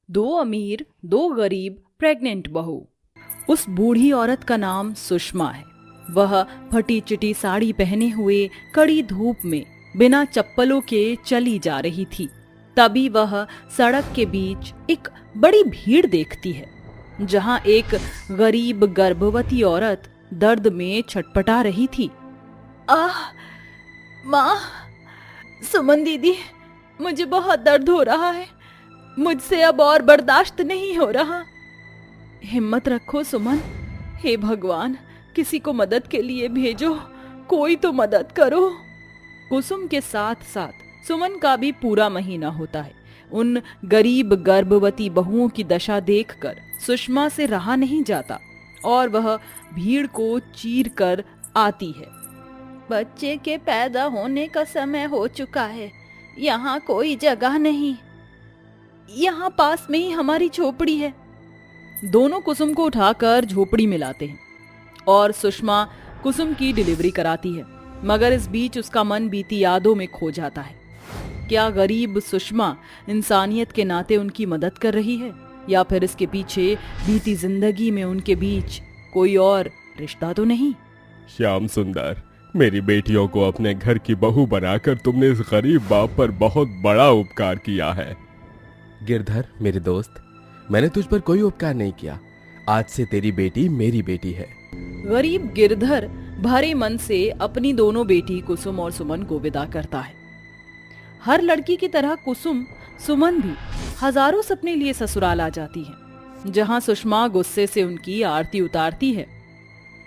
दो अमीर, दो गरीब, प्रेग्नेंट बहू। उस बूढ़ी औरत का नाम सुषमा है। वह फटी चिटी साड़ी पहने हुए कड़ी धूप में बिना चप्पलों के चली जा रही थी। तभी वह सड़क के बीच एक बड़ी भीड़ देखती है, जहां एक गरीब गर्भवती औरत दर्द में छटपटा रही थी। आह माँ, सुमन दीदी, मुझे बहुत दर्द हो रहा है। मुझसे अब और बर्दाश्त नहीं हो रहा। हिम्मत रखो सुमन। हे भगवान, किसी को मदद के लिए भेजो, कोई तो मदद करो। कुसुम के साथ साथ सुमन का भी पूरा महीना होता है। उन गरीब गर्भवती बहुओं की दशा देखकर सुषमा से रहा नहीं जाता और वह भीड़ को चीर कर आती है। बच्चे के पैदा होने का समय हो चुका है। यहाँ कोई जगह नहीं। यहाँ पास में ही हमारी झोपड़ी है। दोनों कुसुम को उठाकर झोपड़ी में लाते हैं और सुषमा कुसुम की डिलीवरी कराती है। मगर इस बीच उसका मन बीती यादों में खो जाता है। क्या गरीब सुषमा इंसानियत के नाते उनकी मदद कर रही है, या फिर इसके पीछे बीती जिंदगी में उनके बीच कोई और रिश्ता तो नहीं? श्याम सुंदर, मेरी बेटियों को अपने घर की बहू बनाकर तुमने इस गरीब बाप पर बहुत बड़ा उपकार किया है। गिरधर मेरे दोस्त, मैंने तुझ पर कोई उपकार नहीं किया। आज से तेरी बेटी मेरी बेटी है। गरीब गिरधर भारे मन से अपनी दोनों बेटी कुसुम और सुमन को विदा करता है। हर लड़की की तरह कुसुम, सुमन भी हजारों सपने लिए ससुराल आ जाती है, जहां सुषमा गुस्से से उनकी आरती उतारती है।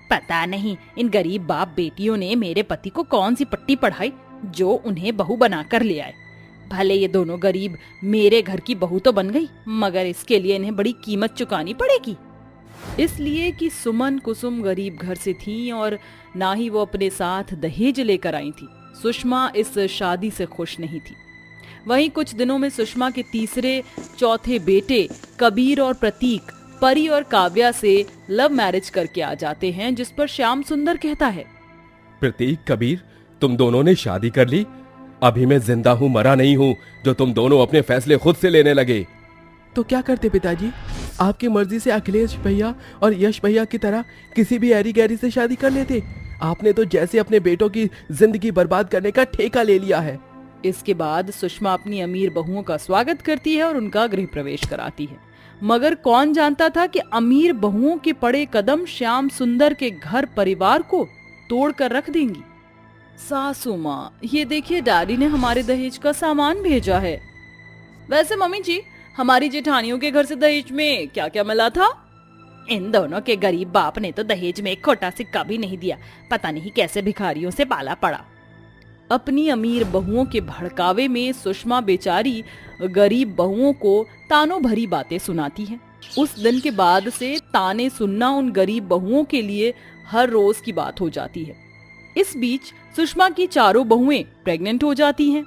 पता नहीं इन गरीब बाप बेटियों ने मेरे पति को कौन सी पट्टी पढ़ाई जो उन्हें बहू बनाकर ले आए। भले ये दोनों गरीब मेरे घर की बहू तो बन गई, मगर इसके लिए इन्हें बड़ी कीमत चुकानी पड़ेगी। इसलिए कि सुमन कुसुम गरीब घर से थी और ना ही वो अपने साथ दहेज लेकर आई थी, सुषमा इस शादी से खुश नहीं थी। वहीं कुछ दिनों में सुषमा के तीसरे चौथे बेटे कबीर और प्रतीक परी और काव्या से लव मैरिज करके आ जाते हैं, जिस पर श्याम सुंदर कहता है, प्रतीक, कबीर, तुम दोनों ने शादी कर ली। अभी मैं जिंदा हूँ, मरा नहीं हूँ, जो तुम दोनों अपने फैसले खुद से लेने लगे। तो क्या करते पिताजी? आपकी मर्जी से अखिलेश भैया और यश भैया की तरह किसी भी ऐरी गैरी से शादी कर लेते। आपने तो जैसे अपने बेटों की जिंदगी बर्बाद करने का ठेका ले लिया है। इसके बाद सुषमा अपनी अमीर बहुओं का स्वागत करती है और उनका गृह प्रवेश कराती है। मगर कौन जानता था कि अमीर बहुओं के पड़े कदम श्याम सुंदर के घर परिवार को तोड़ कर रख देंगी। सासू माँ, ये देखिए, डैडी ने हमारे दहेज का सामान भेजा है। वैसे मम्मी जी, हमारी जेठानियों के घर से दहेज में क्या क्या मिला था? इन दोनों के गरीब बाप ने तो दहेज में एक खोटा सिक्का भी नहीं दिया। पता नहीं कैसे भिखारियों से पाला पड़ा। अपनी अमीर बहुओं के भड़कावे में सुषमा बेचारी गरीब बहुओं को तानों भरी बातें सुनाती है। उस दिन के बाद से ताने सुनना उन गरीब बहुओं के लिए हर रोज की बात हो जाती है। इस बीच सुषमा की चारों बहुएं प्रेग्नेंट हो जाती हैं।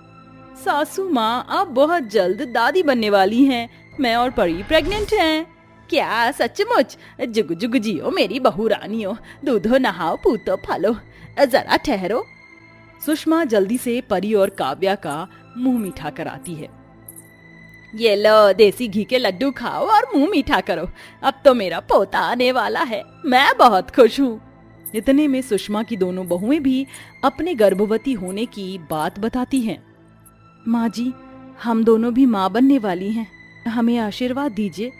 सासू माँ, आप बहुत जल्द दादी बनने वाली हैं। मैं और परी प्रेग्नेंट हैं। क्या सचमुच? जुग जुग जियो मेरी बहू रानियों, दूधो नहाओ पूतो फलो। जरा ठहरो। सुषमा जल्दी से परी और काव्या का मुंह मीठा कराती है। ये लो, देसी घी के लड्डू खाओ और मुंह मीठा करो। अब तो मेरा पोता आने वाला है। मैं बहुत खुश हूँ। इतने में सुषमा की दोनों बहुएं भी अपने गर्भवती होने की बात बताती हैं। माँ जी, हम दोनों भी माँ बनने वाली हैं, हमें आशीर्वाद दीजिए।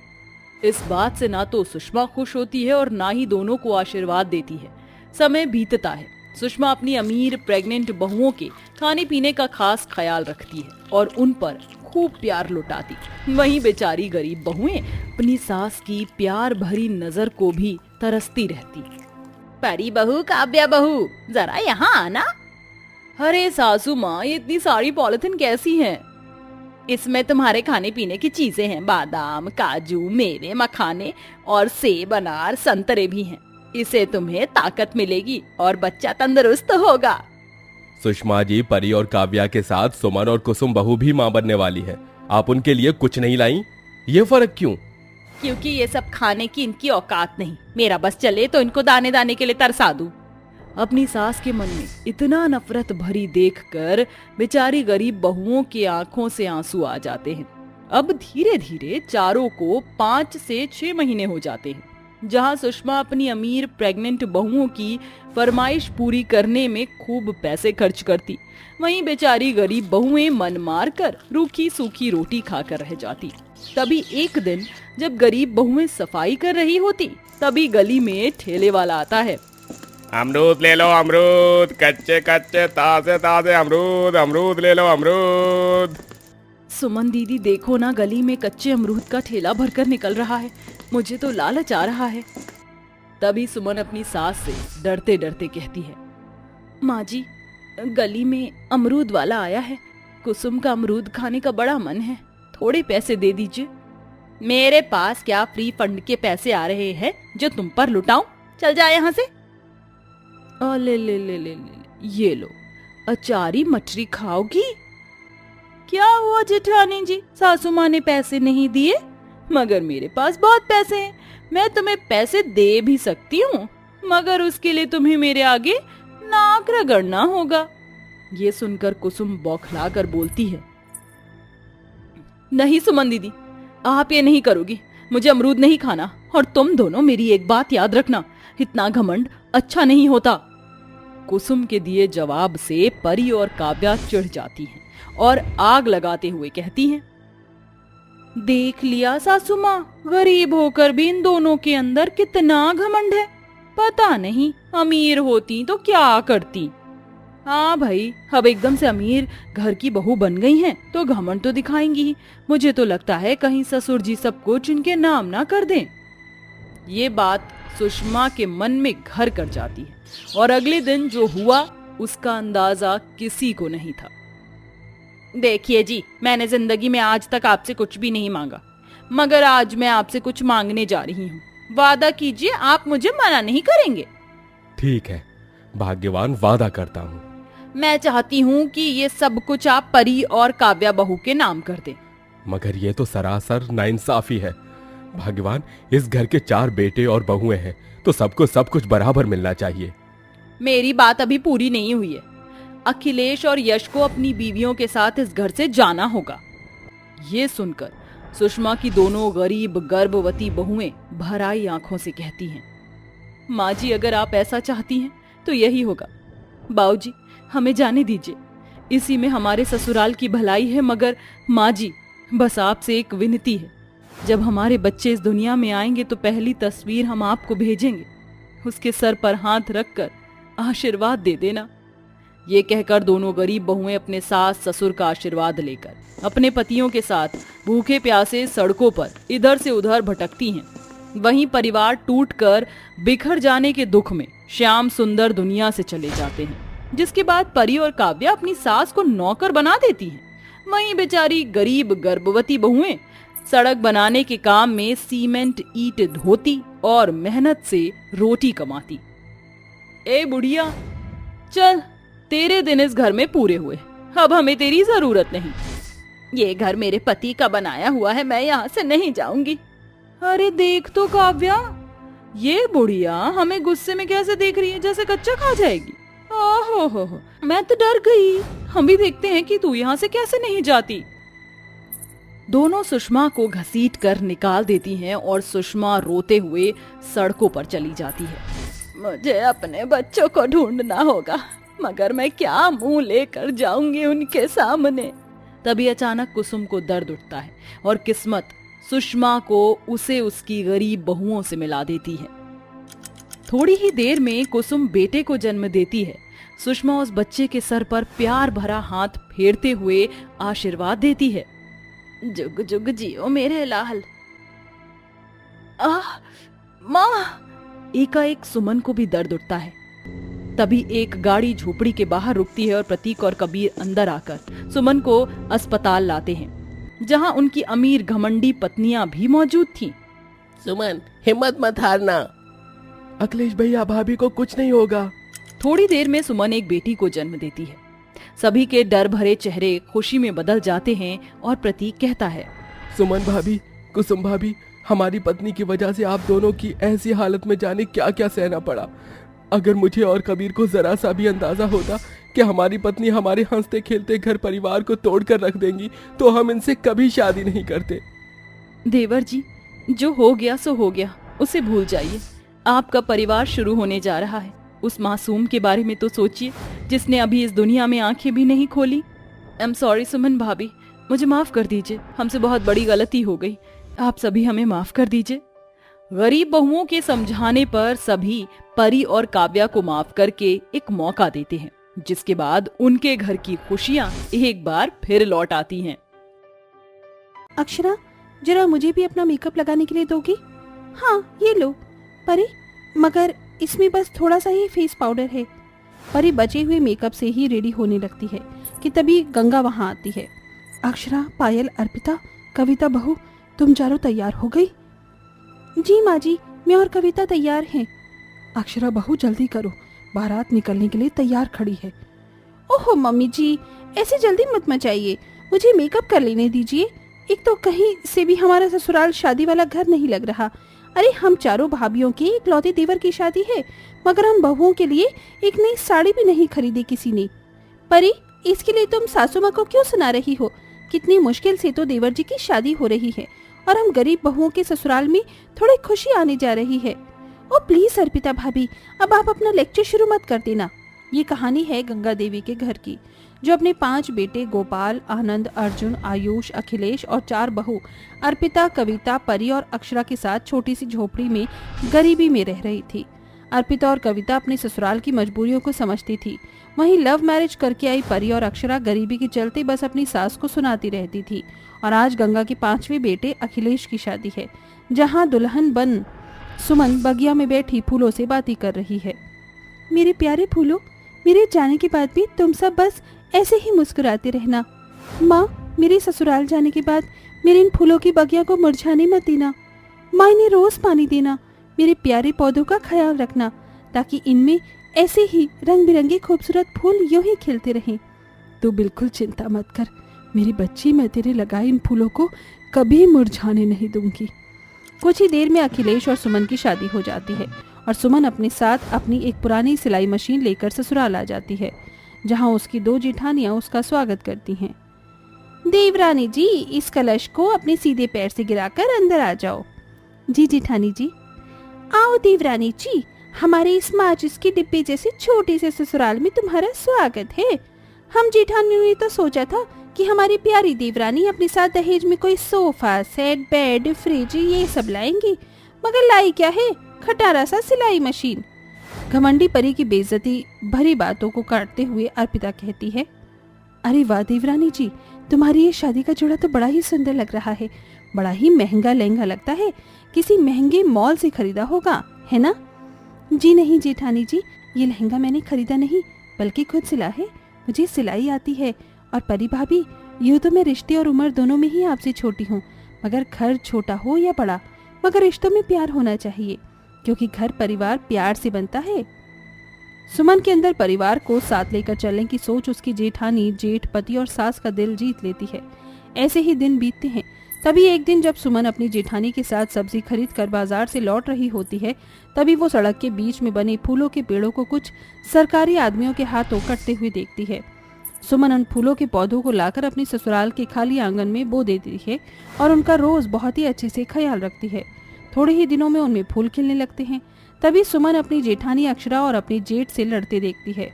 इस बात से ना तो सुषमा खुश होती है और ना ही दोनों को आशीर्वाद देती है। समय बीतता है। सुषमा अपनी अमीर प्रेग्नेंट बहुओं के खाने पीने का खास ख्याल रखती है और उन पर खूब प्यार लुटाती। वहीं बेचारी गरीब बहुएं अपनी सास की प्यार भरी नजर को भी तरसती रहती। परी बहू, काव्या बहू, जरा यहाँ आना। अरे सासू माँ, ये इतनी सारी पॉलिथीन कैसी हैं? इसमें तुम्हारे खाने पीने की चीजें हैं। बादाम, काजू, मेवे, मखाने और सेब, अनार, संतरे भी हैं। इसे तुम्हें ताकत मिलेगी और बच्चा तंदुरुस्त होगा। सुषमा जी, परी और काव्या के साथ सुमन और कुसुम बहू भी माँ बनने वाली है। आप उनके लिए कुछ नहीं लाई? ये फर्क क्यों? क्योंकि ये सब खाने की इनकी औकात नहीं। मेरा बस चले तो इनको दाने दाने के लिए तरसा दूं। अपनी सास के मन में इतना नफरत भरी देखकर बेचारी गरीब बहुओं की आंखों से आंसू आ जाते हैं। अब धीरे धीरे चारों को 5 से 6 महीने हो जाते हैं, जहां सुषमा अपनी अमीर प्रेग्नेंट बहुओं की फरमाइश पूरी करने में खूब पैसे खर्च करती, वहीं बेचारी गरीब बहुएं मन मार कर रूखी सूखी रोटी खाकर रह जाती। तभी एक दिन जब गरीब बहुएं सफाई कर रही होती, तभी गली में ठेले वाला आता है। अमरूद ले लो अमरूद, कच्चे कच्चे ताजे ताजे अमरूद, अमरूद ले लो अमरूद। सुमन दीदी देखो ना, गली में कच्चे अमरूद का ठेला भरकर निकल रहा है, मुझे तो लालच आ रहा है। तभी सुमन अपनी सास से डरते डरते कहती है, माँ जी गली में अमरूद वाला आया है, कुसुम का अमरूद खाने का बड़ा मन है, थोड़े पैसे दे दीजिए। मेरे पास क्या फ्री फंड के पैसे आ रहे हैं जो तुम पर लुटाऊं? चल जा यहाँ से। ले ले ले ले ले, ये लो अचारी मटरी खाओगी? क्या हुआ जेठानी जी, सासू माँ ने पैसे नहीं दिए? मगर मेरे पास बहुत पैसे हैं, मैं तुम्हें पैसे दे भी सकती हूँ, मगर उसके लिए तुम्हें मेरे आगे नाक रगड़ना होगा। ये सुनकर कुसुम बौखला कर बोलती है, नहीं सुमन दीदी, आप ये नहीं करोगी, मुझे अमरूद नहीं खाना। और तुम दोनों मेरी एक बात याद रखना, इतना घमंड अच्छा नहीं होता। कुसुम के दिए जवाब से परी और काव्या चिढ़ जाती हैं और आग लगाते हुए कहती हैं, देख लिया सासू माँ, गरीब होकर भी इन दोनों के अंदर कितना घमंड है। पता नहीं अमीर होती तो क्या करती। हाँ भाई, अब एकदम से अमीर घर की बहू बन गई हैं तो घमंड तो दिखाएंगी ही। मुझे तो लगता है कहीं ससुर जी सब कुछ इनके नाम ना कर दें। ये बात सुषमा के मन में घर कर जाती है और अगले दिन जो हुआ उसका अंदाजा किसी को नहीं था। देखिए जी, मैंने जिंदगी में आज तक आपसे कुछ भी नहीं मांगा, मगर आज मैं आपसे कुछ मांगने जा रही हूँ। वादा कीजिए आप मुझे मना नहीं करेंगे। ठीक है, भाग्यवान, वादा करता हूँ। मैं चाहती हूँ कि ये सब कुछ आप परी और काव्या बहू के नाम कर दें। मगर ये तो सरासर नाइंसाफी है। भाग्यवान, इस घर के 4 बेटे और बहुएं हैं, तो सबको सब कुछ बराबर मिलना चाहिए। मेरी बात अभी पूरी नहीं हुई है। अखिलेश और यश को अपनी बीवियों के साथ इस घर से जाना होगा। ये सुनकर सुषमा की दोनों गरीब गर्भवती बहुएं भर आई आंखों से कहती हैं, माँ जी अगर आप ऐसा चाहती हैं तो यही होगा। बाऊजी हमें जाने दीजिए, इसी में हमारे ससुराल की भलाई है। मगर माँ जी बस आपसे एक विनती है, जब हमारे बच्चे इस दुनिया में आएंगे तो पहली तस्वीर हम आपको भेजेंगे, उसके सर पर हाथ रखकर आशीर्वाद दे देना। ये कहकर दोनों गरीब बहुएं अपने सास ससुर का आशीर्वाद लेकर अपने पतियों के साथ भूखे प्यासे सड़कों पर इधर से उधर भटकती हैं। वहीं परिवार टूटकर बिखर जाने के दुख में श्याम सुंदर दुनिया से चले जाते हैं, जिसके बाद परी और काव्या अपनी सास को नौकर बना देती हैं। वहीं बेचारी गरीब गर्भवती बहुएं सड़क बनाने के काम में सीमेंट ईंट धोती और मेहनत से रोटी कमाती। ए बुढ़िया, चल तेरे दिन इस घर में पूरे हुए, अब हमें तेरी जरूरत नहीं। ये घर मेरे पति का बनाया हुआ है, मैं यहाँ से नहीं जाऊंगी। अरे देख तो काव्या, ये बुढ़िया हमें गुस्से में कैसे देख रही है, जैसे कच्चा खा जाएगी। ओहो, मैं तो डर गई। हम भी देखते हैं कि तू यहाँ से कैसे नहीं जाती। दोनों सुषमा को घसीट कर निकाल देती हैं और सुषमा रोते हुए सड़कों पर चली जाती है। मुझे अपने बच्चों को ढूंढना होगा, मगर मैं क्या मुंह लेकर जाऊंगी उनके सामने। तभी अचानक कुसुम को दर्द उठता है और किस्मत सुषमा को उसे उसकी गरीब बहुओं से मिला देती है। थोड़ी ही देर में कुसुम बेटे को जन्म देती है। सुषमा उस बच्चे के सर पर प्यार भरा हाथ फेरते हुए आशीर्वाद देती है, जुग जुग जियो मेरे लाल। माँ! एकाएक सुमन को भी दर्द उठता है। तभी एक गाड़ी झोपड़ी के बाहर रुकती है और प्रतीक और कबीर अंदर आकर सुमन को अस्पताल लाते हैं, जहां उनकी अमीर घमंडी पत्नियां भी मौजूद थीं। सुमन, हिम्मत मत हारना, अखिलेश भैया, भाभी को कुछ नहीं होगा। थोड़ी देर में सुमन एक बेटी को जन्म देती है। सभी के डर भरे चेहरे खुशी में बदल जाते हैं और प्रतीक कहता है, सुमन भाभी, कुसुम भाभी, हमारी पत्नी की वजह से आप दोनों की ऐसी हालत में जाने क्या क्या सहना पड़ा। अगर मुझे और कबीर को जरा सा भी अंदाजा होता कि हमारी पत्नी हमारे हंसते खेलते घर परिवार को तोड़कर रख देंगी तो हम इनसे कभी शादी नहीं करते। देवर जी, जो हो गया सो हो गया, उसे भूल जाइए। आपका परिवार शुरू होने जा रहा है। उस मासूम के बारे में तो सोचिए जिसने अभी इस दुनिया में आंखें भी नहीं खोली। आई एम सॉरी सुमन भाभी, मुझे माफ कर दीजिए, हमसे बहुत बड़ी गलती हो गई। आप सभी हमें माफ कर दीजिए। गरीब बहुओं के समझाने पर सभी परी और काव्या को माफ करके एक मौका देते हैं, जिसके बाद उनके घर की खुशियां एक बार फिर लौट आती हैं। अक्षरा, जरा मुझे भी अपना मेकअप लगाने के लिए दोगी? हाँ, ये लो। परी, मगर इसमें बस थोड़ा सा ही फेस पाउडर है। परी बचे हुए मेकअप से ही रेडी होने लगती है कि तभी गंगा वहाँ आती है। अक्षरा, पायल, अर्पिता, कविता बहू, तुम चारों तैयार हो गई? जी माँ जी, मैं और कविता तैयार हैं। अक्षरा बहू, जल्दी करो, बारात निकलने के लिए तैयार खड़ी है। ओहो मम्मी जी, ऐसे जल्दी मत मचाइए, मुझे मेकअप कर लेने दीजिए। एक तो कहीं से भी हमारा ससुराल शादी वाला घर नहीं लग रहा। अरे हम चारों भाभियों के इकलौते देवर की शादी है, मगर हम बहुओं के लिए एक नई साड़ी भी नहीं खरीदी किसी ने। परी, इसके लिए तुम सासू माँ को क्यों सुना रही हो? कितनी मुश्किल से तो देवर जी की शादी हो रही है और हम गरीब बहुओं के ससुराल में थोड़ी खुशी आने जा रही है। ओ प्लीज अर्पिता भाभी, अब आप अपना लेक्चर शुरू मत कर देना। ये कहानी है गंगा देवी के घर की, जो अपने 5 बेटे गोपाल, आनंद, अर्जुन, आयुष, अखिलेश और 4 बहू अर्पिता, कविता, परी और अक्षरा के साथ छोटी सी झोपड़ी में गरीबी में रह रही थी। अर्पिता और कविता अपने ससुराल की मजबूरियों को समझती थी, वहीं लव मैरिज करके आई परी और अक्षरा गरीबी के चलते बस अपनी सास को सुनाती रहती थी। और आज गंगा के 5वें बेटे अखिलेश की शादी है, जहाँ दुल्हन बन सुमन बगिया में बैठी फूलों से बातें कर रही है। मेरे प्यारे फूलों, मेरे जाने के बाद भी तुम सब बस ऐसे ही मुस्कुराते रहना। माँ, मेरे ससुराल जाने के बाद मेरे इन फूलों की बगिया को मुरझाने मत देना। माँ, इन्हें रोज पानी देना। मेरे प्यारे पौधों का ख्याल रखना, ताकि इनमें ऐसे ही रंग बिरंगे खूबसूरत फूल यूं ही खिलते रहें। तू बिल्कुल चिंता मत कर मेरी बच्ची, मैं तेरे लगाए इन फूलों को कभी मुरझाने नहीं दूंगी। कुछ ही देर में अखिलेश और सुमन की शादी हो जाती है और सुमन अपने साथ अपनी एक पुरानी सिलाई मशीन लेकर ससुराल आ जाती है, जहां उसकी 2 जेठानियां उसका स्वागत करती हैं। देवरानी जी, इस कलश को अपने सीधे पैर से गिराकर अंदर आ जाओ। जी जेठानी जी। आओ देवरानी जी, हमारे इस माचिस के डिब्बे जैसे छोटे से ससुराल में तुम्हारा स्वागत है। हम जेठानियों ने तो सोचा था कि हमारी प्यारी देवरानी अपने साथ दहेज में कोई सोफा सेट, बेड, फ्रिज ये सब लाएंगी, मगर लाई क्या है? खटारा सा सिलाई मशीन। घमंडी परी की बेइज्जती भरी बातों को काटते हुए अर्पिता कहती है, अरे वाह देवरानी जी, तुम्हारी ये शादी का जोड़ा तो बड़ा ही सुंदर लग रहा है। बड़ा ही महंगा लहंगा लगता है, किसी महंगे मॉल से खरीदा होगा, है ना? जी नहीं जेठानी जी, ये लहंगा मैंने खरीदा नहीं, बल्कि खुद सिला है। मुझे सिलाई आती है। और परी भाभी, यूँ तो मैं रिश्ते और उम्र दोनों में ही आपसे छोटी हूँ, मगर घर छोटा हो या बड़ा, मगर रिश्तों में प्यार होना चाहिए, क्योंकि घर परिवार प्यार से बनता है। सुमन के अंदर परिवार को साथ लेकर चलने की सोच उसकी जेठानी, जेठ, पति और सास का दिल जीत लेती है। ऐसे ही दिन बीतते हैं। तभी एक दिन जब सुमन अपनी जेठानी के साथ सब्जी खरीद कर बाजार से लौट रही होती है, तभी वो सड़क के बीच में बने फूलों के पेड़ों को कुछ सरकारी आदमियों के हाथों कटते हुए देखती है। सुमन उन फूलों के पौधों को लाकर अपने ससुराल के खाली आंगन में बो देती है और उनका रोज बहुत ही अच्छे से ख्याल रखती है। थोड़े ही दिनों में उनमें फूल खिलने लगते हैं। तभी सुमन अपनी जेठानी अक्षरा और अपनी जेठ से लड़ते देखती है।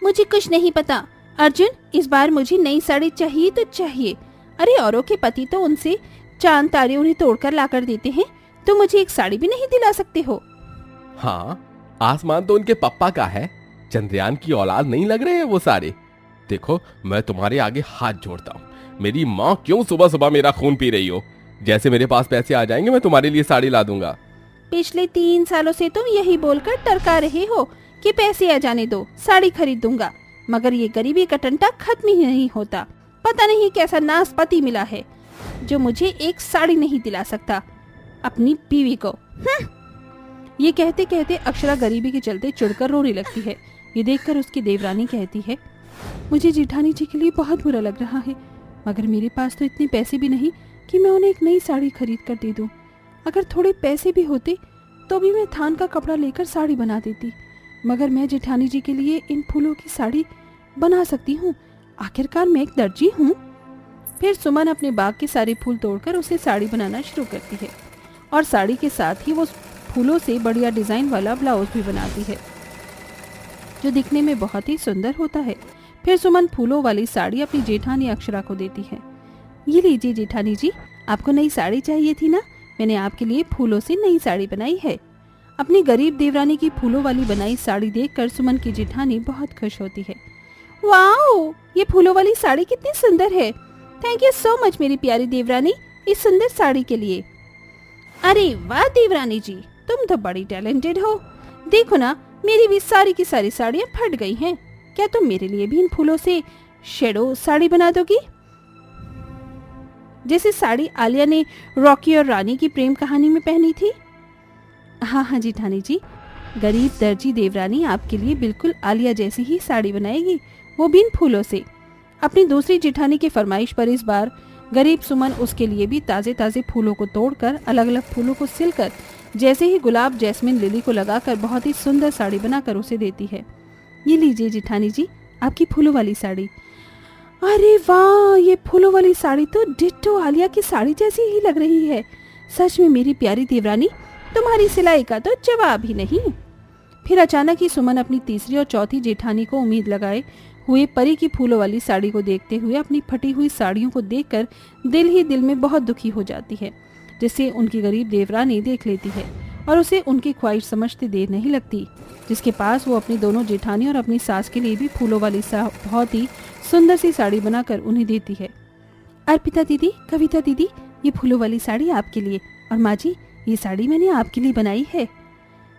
मुझे कुछ नहीं पता अर्जुन, इस बार मुझे नई साड़ी चाहिए तो चाहिए। अरे औरों के पति तो उनसे चांद तारे उन्हें तोड़कर लाकर देते हैं, तो मुझे एक साड़ी भी नहीं दिला सकते हो? हाँ, आसमान तो उनके पप्पा का है, चंद्रयान की औलाद नहीं लग रहे हैं वो सारे। देखो, मैं तुम्हारे आगे हाथ जोड़ता हूँ, मेरी माँ क्यों सुबह सुबह मेरा खून पी रही हो? जैसे मेरे पास पैसे आ जाएंगे मैं तुम्हारे लिए साड़ी ला दूंगा। पिछले 3 सालों से तुम यही बोलकर टरका रहे हो कि पैसे आ जाने दो, साड़ी खरीद दूंगा, मगर ये गरीबी का टंटा खत्म ही नहीं होता। पता नहीं कैसा नासपति मिला है जो मुझे एक साड़ी नहीं दिला सकता अपनी बीवी को। ये कहते कहते अक्षरा गरीबी के चलते चिढ़कर रोने लगती है। ये देखकर उसकी देवरानी कहती है, मुझे जेठानी जी के लिए बहुत बुरा लग रहा है, मगर मेरे पास तो इतने पैसे भी नहीं कि मैं उन्हें एक नई साड़ी खरीद कर दे दूं। अगर थोड़े पैसे भी होते तो भी मैं थान का कपड़ा लेकर साड़ी बना देती, मगर मैं जेठानी जी के लिए इन फूलों की साड़ी बना सकती हूँ। आखिरकार मैं एक दर्जी हूँ। फिर सुमन अपने बाग के सारे फूल तोड़कर उसे साड़ी बनाना शुरू करती है और साड़ी के साथ ही वो फूलों से बढ़िया डिजाइन वाला ब्लाउज भी बनाती है, जो दिखने में बहुत ही सुंदर होता है। फिर सुमन फूलों वाली साड़ी अपनी जेठानी अक्षरा को देती है। ये लीजिए जेठानी जी, आपको नई साड़ी चाहिए थी ना, मैंने आपके लिए फूलों से नई साड़ी बनाई है। अपनी गरीब देवरानी की फूलों वाली बनाई साड़ी देखकर सुमन की जेठानी बहुत खुश होती है। वाओ, ये फूलों वाली साड़ी कितनी सुंदर है। थैंक यू सो मच मेरी प्यारी देवरानी इस सुंदर साड़ी के लिए। अरे वाह देवरानी जी, तुम तो बड़ी टैलेंटेड हो। देखो ना, मेरी भी सारी की सारी साड़ियाँ फट गई हैं। क्या तुम मेरे लिए भी इन फूलों से शेडो साड़ी बना दोगी, जैसे साड़ी आलिया ने रॉकी और रानी की प्रेम कहानी में पहनी थी? हाँ हाँ जेठानी जी, गरीब दर्जी देवरानी आपके लिए बिल्कुल आलिया जैसी ही साड़ी बनाएगी, वो भी इन फूलों से। अपनी दूसरी जेठानी की फरमाइश पर इस बार गरीब सुमन उसके लिए भी ताजे ताजे फूलों को तोड़कर अलग अलग फूलों को सिलकर जैसे ही गुलाब जैस्मिन लिली को लगाकर बहुत ही सुंदर साड़ी बनाकर उसे देती है। ये लीजिए जेठानी जी, आपकी फूलों वाली साड़ी। अरे वाह, ये फूलों वाली साड़ी तो डिट्टो आलिया की साड़ी जैसी ही लग रही है। सच में मेरी प्यारी देवरानी, तुम्हारी सिलाई का तो जवाब ही नहीं। फिर अचानक ही सुमन अपनी तीसरी और चौथी जेठानी को उम्मीद लगाए हुए परी की फूलों वाली साड़ी को देखते हुए अपनी फटी हुई साड़ियों को देखकर दिल ही दिल में बहुत दुखी हो जाती है, जिसे उनकी गरीब देवरानी देख लेती है और उसे उनकी ख्वाहिश समझते देर नहीं लगती, जिसके पास वो अपनी दोनों जेठानी और अपनी सास के लिए भी फूलों वाली बहुत ही सुंदर सी साड़ी बनाकर उन्हें देती है। अर्पिता दीदी, कविता दीदी, ये फूलों वाली साड़ी आपके लिए, और माँ जी, ये साड़ी मैंने आपके लिए बनाई है।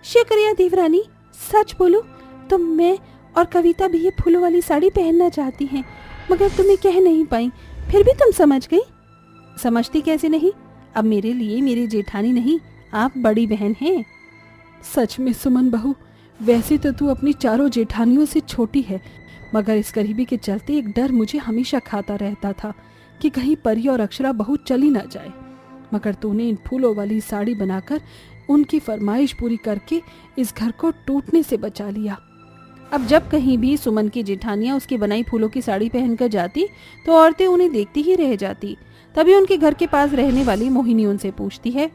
शुक्रिया देवरानी। सच बोलो तो मैं और कविता भी ये फूलों वाली साड़ी पहनना चाहती हैं, मगर तुम्हें कह नहीं पाई, फिर भी तुम समझ गई। समझती कैसे नहीं, अब मेरे लिए मेरी जेठानी नहीं, आप बड़ी बहन हैं। सच में सुमन बहू, वैसे तो तू अपनी चारों जेठानियों से छोटी है, मगर इस गरीबी के चलते एक डर मुझे हमेशा खाता रहता था कि कहीं परी और अक्षरा बहू चली ना जाए, मगर तूने इन फूलों वाली साड़ी बनाकर उनकी फरमाइश पूरी करके इस घर को टूटने से बचा लिया। अब जब कहीं भी सुमन की जेठानियां उसकी बनाई फूलों की साड़ी पहनकर जाती तो औरतें उन्हें देखती ही रह जाती। तभी उनके घर के पास रहने वाली मोहिनी उनसे पूछती है,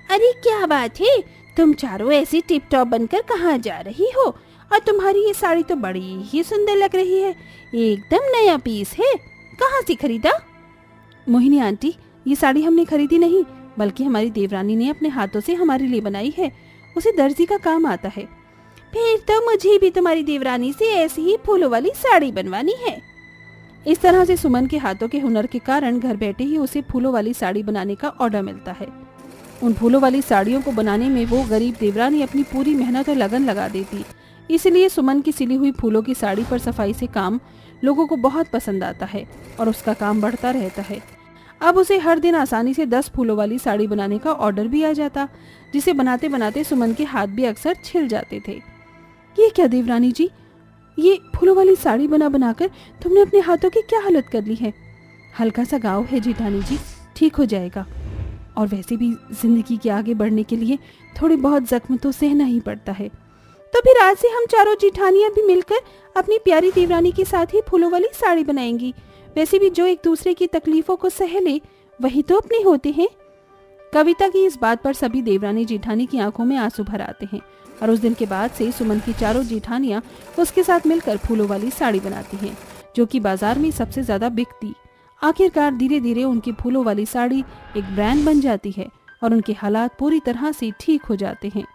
अरे क्या बात है, तुम चारों ऐसी टिप टॉप बनकर कहाँ जा रही हो, और तुम्हारी ये साड़ी तो बड़ी ही सुंदर लग रही है, एकदम नया पीस है, कहाँ से खरीदा? मोहिनी आंटी, ये साड़ी हमने खरीदी नहीं, बल्कि हमारी देवरानी ने अपने हाथों से हमारे लिए बनाई है, उसे दर्जी का काम आता है। फिर तो मुझे भी तुम्हारी देवरानी से ऐसी ही फूलों वाली साड़ी बनवानी है। इस तरह से सुमन के हाथों के हुनर के कारण घर बैठे ही उसे फूलों वाली साड़ी बनाने का ऑर्डर मिलता है। उन फूलों वाली साड़ियों को बनाने में वो गरीब देवरानी अपनी पूरी मेहनत और लगन लगा देती, इसलिए सुमन की सिली हुई फूलों की साड़ी पर सफाई से काम लोगों को बहुत पसंद आता है और उसका काम बढ़ता रहता है। अब उसे हर दिन आसानी से 10 फूलों वाली साड़ी बनाने का ऑर्डर भी आ जाता, जिसे बनाते बनाते सुमन के हाथ भी अक्सर छिल जाते थे। ये क्या देवरानी जी, ये फूलों वाली साड़ी बना बनाकर तुमने अपने हाथों की क्या हालत कर ली है? हल्का सा घाव है जेठानी जी, ठीक हो जाएगा, और वैसे भी जिंदगी के आगे बढ़ने के लिए थोड़ी बहुत जख्म तो सहना ही पड़ता है। तो फिर आज से हम चारों जेठानियां भी मिलकर अपनी प्यारी देवरानी के साथ ही फूलों वाली साड़ी बनाएंगी। वैसे भी जो एक दूसरे की तकलीफों को सह ले वही तो अपने होते हैं। कविता की इस बात पर सभी देवरानी जेठानी की आंखों में आंसू भर आते हैं और उस दिन के बाद से सुमन की चारों जेठानियां उसके साथ मिलकर फूलों वाली साड़ी बनाती हैं, जो कि बाजार में सबसे ज्यादा बिकती। आखिरकार धीरे धीरे उनकी फूलों वाली साड़ी एक ब्रांड बन जाती है और उनके हालात पूरी तरह से ठीक हो जाते हैं।